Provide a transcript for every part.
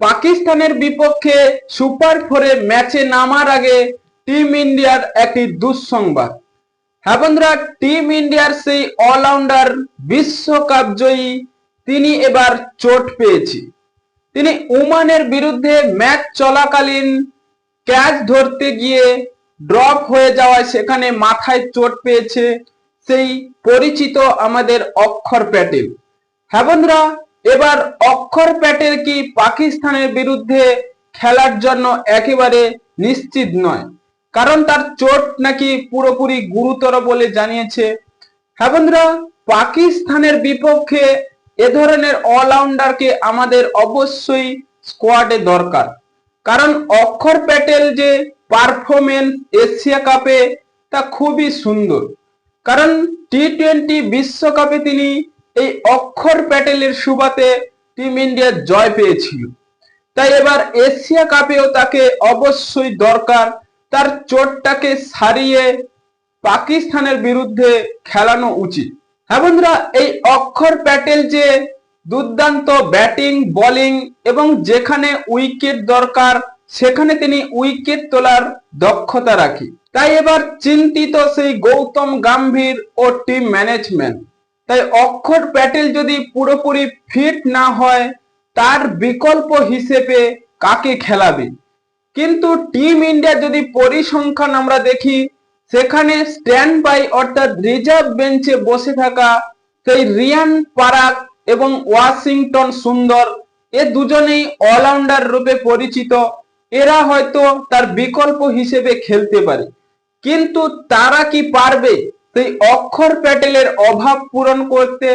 পাকিস্তানের বিপক্ষে সুপার 4 ম্যাচে নামার আগে টিম ইন্ডিয়ার একটি দুঃসংবাদ। হ্যাঁ বন্ধুরা, টিম ইন্ডিয়ার সেই অলরাউন্ডার বিশ্বকাপ জয়ী তিনি এবার চোট পেয়েছে। তিনি ওমানের বিরুদ্ধে ম্যাচ চলাকালীন ক্যাচ ধরতে গিয়ে ড্রপ হয়ে যাওয়ায় সেখানে মাথায় চোট পেয়েছে সেই পরিচিত আমাদের অক্ষর প্যাটেল। হ্যাঁ বন্ধুরা, এবার অক্ষর প্যাটেল কি পাকিস্তানের বিরুদ্ধে খেলার জন্য একেবারে নিশ্চিত নয়, কারণ তার চোট নাকি পুরোপুরি গুরুতর বলে জানিয়েছে। হ্যাঁ বন্ধুরা, পাকিস্তানের বিপক্ষে এ ধরনের অলরাউন্ডারকে আমাদের অবশ্যই স্কোয়াডে দরকার, কারণ অক্ষর প্যাটেল যে পারফরমেন্স এশিয়া কাপে তা খুবই সুন্দর। কারণ টি-20 বিশ্বকাপে তিনি এই অক্ষর প্যাটেলের সুবাদে টিম ইন্ডিয়া জয় পেয়েছিল। তাই এবার এশিয়া কাপেও তাকে অবশ্যই দরকার, তার চোটটাকে সারিয়ে পাকিস্তানের বিরুদ্ধে খেলানো উচিত। হ্যাঁ বন্ধুরা, এই অক্ষর প্যাটেল যে দুর্দান্ত ব্যাটিং বোলিং এবং যেখানে উইকেট দরকার সেখানে তিনি উইকেট তোলার দক্ষতা রাখে। তাই এবার চিন্তিত সেই গৌতম গম্ভীর ও টিম ম্যানেজমেন্ট। তাই অক্ষর প্যাটেল যদি পুরোপুরি ফিট না হয় তার বিকল্প হিসেবে কাকে খেলাবে। কিন্তু টিম ইন্ডিয়া যদি পরিসংখ্যান আমরা দেখি, সেখানে স্ট্যান্ড বাই অর্থাৎ রিজার্ভ বেঞ্চে বসে থাকা সেই রিয়ান পারাক এবং ওয়াশিংটন সুন্দর, এ দুজনেই অলরাউন্ডার রূপে পরিচিত। এরা হয়তো তার বিকল্প হিসেবে খেলতে পারে, কিন্তু তারা কি পারবে সেই অক্ষর প্যাটেলের অভাব পূরণ করতে?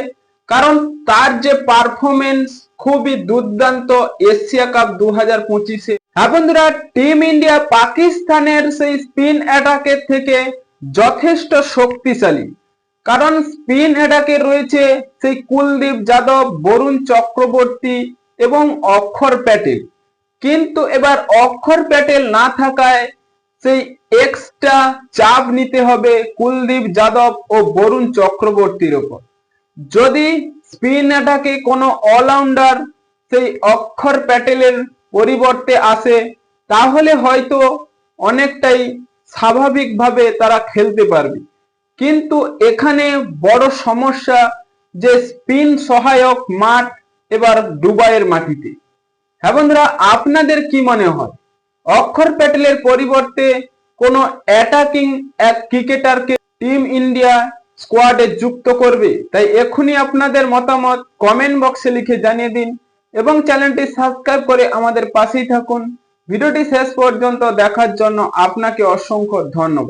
কারণ তার যে পারফরমেন্স খুবই দুর্দান্ত এশিয়া কাপ 2025-এ। হ্যাঁ বন্ধুরা, টিম ইন্ডিয়া পাকিস্তানের সেই স্পিন অ্যাটাকের থেকে যথেষ্ট শক্তিশালী, কারণ স্পিন অ্যাটাকে রয়েছে সেই কুলদীপ যাদব, বরুণ চক্রবর্তী এবং অক্ষর প্যাটেল। কিন্তু এবার অক্ষর প্যাটেল না থাকায় সেই এক্সট্রা চাপ নিতে হবে কুলদীপ যাদব ও বরুণ চক্রবর্তীর ওপর। যদি স্পিন অ্যাটাকে কোনো অলরাউন্ডার সেই অক্ষর প্যাটেলের পরিবর্তে আসে, তাহলে হয়তো অনেকটাই স্বাভাবিকভাবে তারা খেলতে পারবে। কিন্তু এখানে বড় সমস্যা যে স্পিন সহায়ক মাঠ এবার দুবাইয়ের মাটিতে। হ্যাঁ বন্ধুরা, আপনাদের কি মনে হয় অক্ষর প্যাটেলের পরিবর্তে কোনো অ্যাটাকিং এক ক্রিকেটারকে টিম ইন্ডিয়া স্কোয়াডে যুক্ত করবে? তাই এখনই আপনাদের মতামত কমেন্ট বক্সে লিখে জানিয়ে দিন এবং চ্যানেলটি সাবস্ক্রাইব করে আমাদের পাশেই থাকুন। ভিডিওটি শেষ পর্যন্ত দেখার জন্য আপনাকে অসংখ্য ধন্যবাদ।